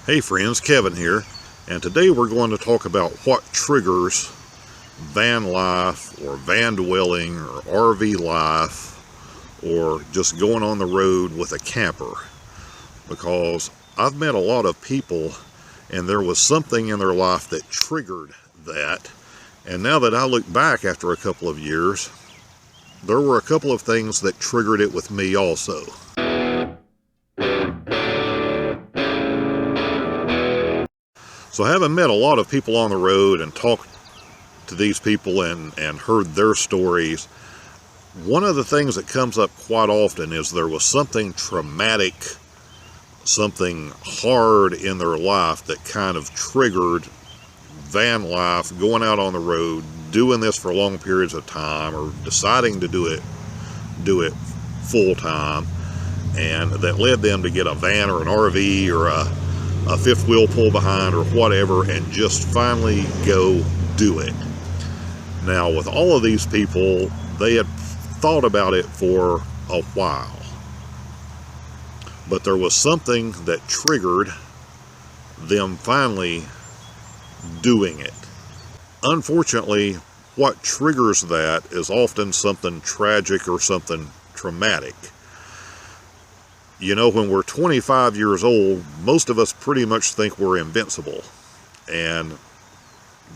Hey friends, Kevin here, and today we're going to talk about what triggers van life or van dwelling or RV life or just going on the road with a camper, because I've met a lot of people and there was something in their life that triggered that, and now that I look back after a couple of years, there were a couple of things that triggered it with me also. So having met a lot of people on the road and talked to these people and heard their stories, one of the things that comes up quite often is there was something traumatic, something hard in their life that kind of triggered van life, going out on the road, doing this for long periods of time, or deciding to do it full time, and that led them to get a van or an RV or a fifth wheel pull behind or whatever, and just finally go do it. Now, with all of these people, they had thought about it for a while, but there was something that triggered them finally doing it. Unfortunately, what triggers that is often something tragic or something traumatic. You know, when we're 25 years old, most of us pretty much think we're invincible. And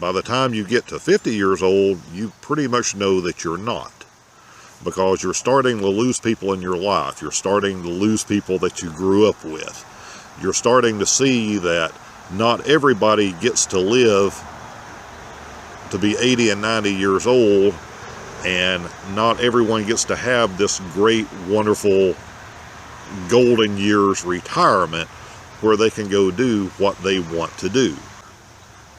by the time you get to 50 years old, you pretty much know that you're not. Because you're starting to lose people in your life. You're starting to lose people that you grew up with. You're starting to see that not everybody gets to live to be 80 and 90 years old. And not everyone gets to have this great, wonderful golden years retirement where they can go do what they want to do.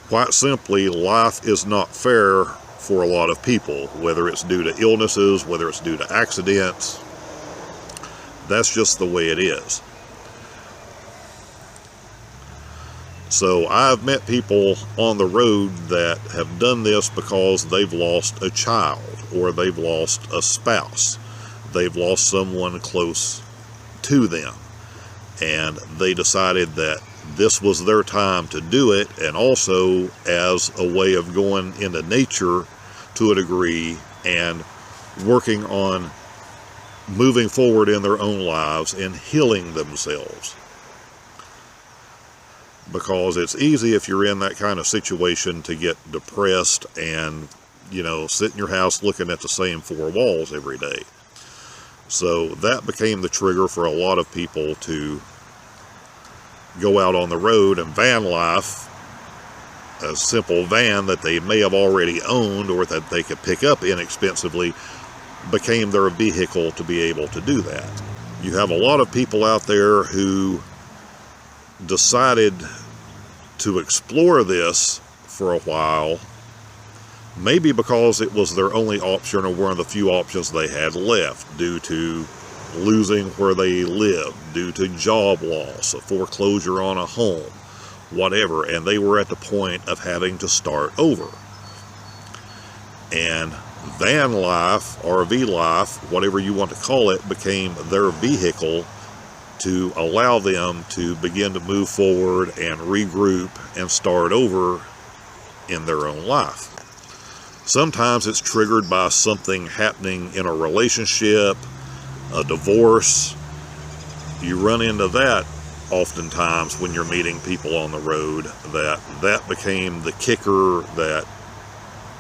Quite simply, life is not fair for a lot of people, whether it's due to illnesses, whether it's due to accidents. That's just the way it is. So I've met people on the road that have done this because they've lost a child, or they've lost a spouse, they've lost someone close to them, and they decided that this was their time to do it, and also as a way of going into nature to a degree and working on moving forward in their own lives and healing themselves. Because it's easy, if you're in that kind of situation, to get depressed and, you know, sit in your house looking at the same four walls every day. So that became the trigger for a lot of people to go out on the road, and van life, a simple van that they may have already owned or that they could pick up inexpensively, became their vehicle to be able to do that. You have a lot of people out there who decided to explore this for a while, maybe because it was their only option or one of the few options they had left, due to losing where they live, due to job loss, a foreclosure on a home, whatever, and they were at the point of having to start over. And van life, RV life, whatever you want to call it, became their vehicle to allow them to begin to move forward and regroup and start over in their own life. Sometimes it's triggered by something happening in a relationship, a divorce. You run into that oftentimes when you're meeting people on the road, that became the kicker, that,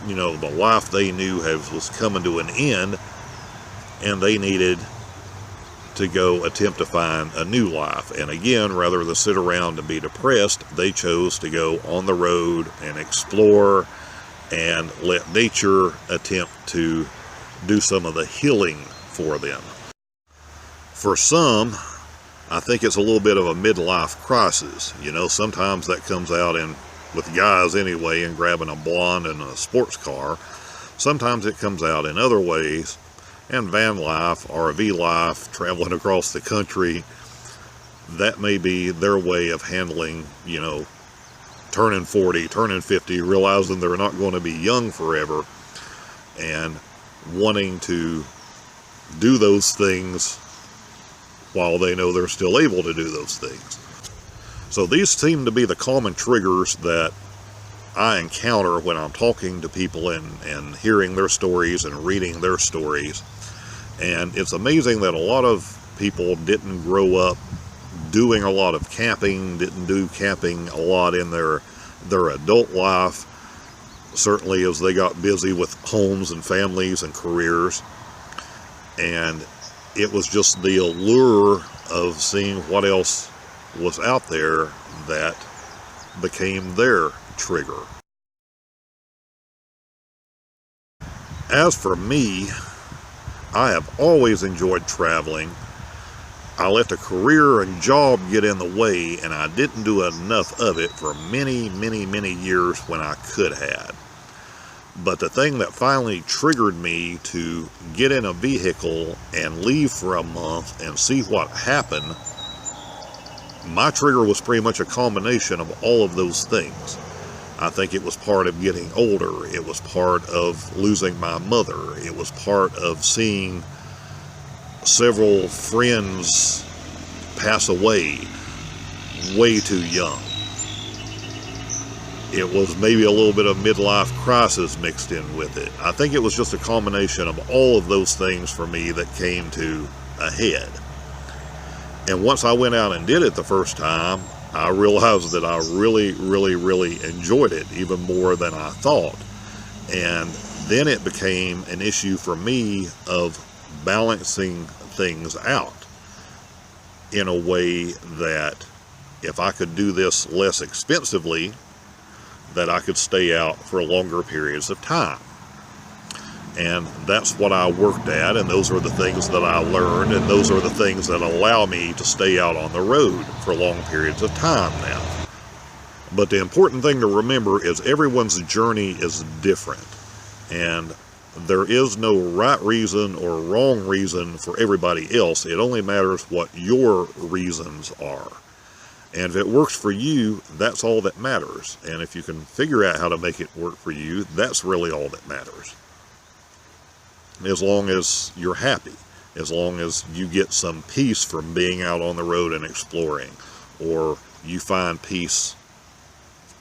you know, the life they knew was coming to an end, and they needed to go attempt to find a new life. And again, rather than sit around and be depressed, they chose to go on the road and explore and let nature attempt to do some of the healing for them. For some, I think it's a little bit of a midlife crisis. You know, sometimes that comes out in, with guys anyway, in grabbing a blonde and a sports car. Sometimes it comes out in other ways, and van life, RV life, traveling across the country, that may be their way of handling, you know, turning 40, turning 50, realizing they're not going to be young forever, and wanting to do those things while they know they're still able to do those things. So these seem to be the common triggers that I encounter when I'm talking to people and hearing their stories and reading their stories. And it's amazing that a lot of people didn't grow up doing a lot of camping, didn't do camping a lot in their adult life, certainly as they got busy with homes and families and careers. And it was just the allure of seeing what else was out there that became their trigger. As for me, I have always enjoyed traveling. I let a career and job get in the way, and I didn't do enough of it for many, many, many years when I could have. But the thing that finally triggered me to get in a vehicle and leave for a month and see what happened, my trigger was pretty much a combination of all of those things. I think it was part of getting older. It was part of losing my mother. It was part of seeing several friends pass away way too young. It was maybe a little bit of midlife crisis mixed in with it. I think it was just a combination of all of those things for me that came to a head. And once I went out and did it the first time, I realized that I really, really, really enjoyed it, even more than I thought. And then it became an issue for me of balancing things out in a way that if I could do this less expensively, that I could stay out for longer periods of time. And that's what I worked at, and those are the things that I learned, and those are the things that allow me to stay out on the road for long periods of time now. But the important thing to remember is everyone's journey is different, and there is no right reason or wrong reason for everybody else. It only matters what your reasons are. And if it works for you, that's all that matters. And if you can figure out how to make it work for you, that's really all that matters. As long as you're happy, as long as you get some peace from being out on the road and exploring, or you find peace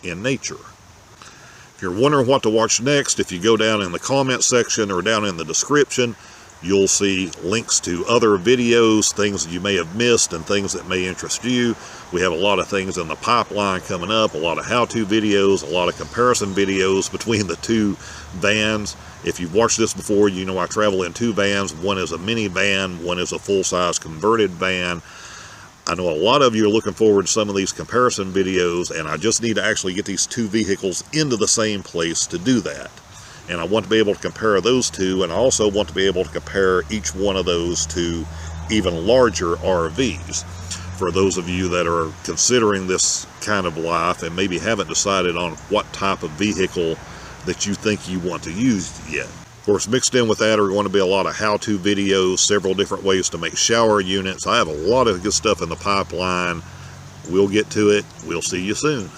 in nature. If you're wondering what to watch next, if you go down in the comment section or down in the description, you'll see links to other videos, things that you may have missed and things that may interest you. We have a lot of things in the pipeline coming up, a lot of how-to videos, a lot of comparison videos between the two vans. If you've watched this before, you know I travel in two vans. One is a minivan, one is a full-size converted van. I know a lot of you are looking forward to some of these comparison videos, and I just need to actually get these two vehicles into the same place to do that. And I want to be able to compare those two, and I also want to be able to compare each one of those to even larger RVs. For those of you that are considering this kind of life and maybe haven't decided on what type of vehicle that you think you want to use yet. Of course, mixed in with that are going to be a lot of how-to videos, several different ways to make shower units. I have a lot of good stuff in the pipeline. We'll get to it. We'll see you soon.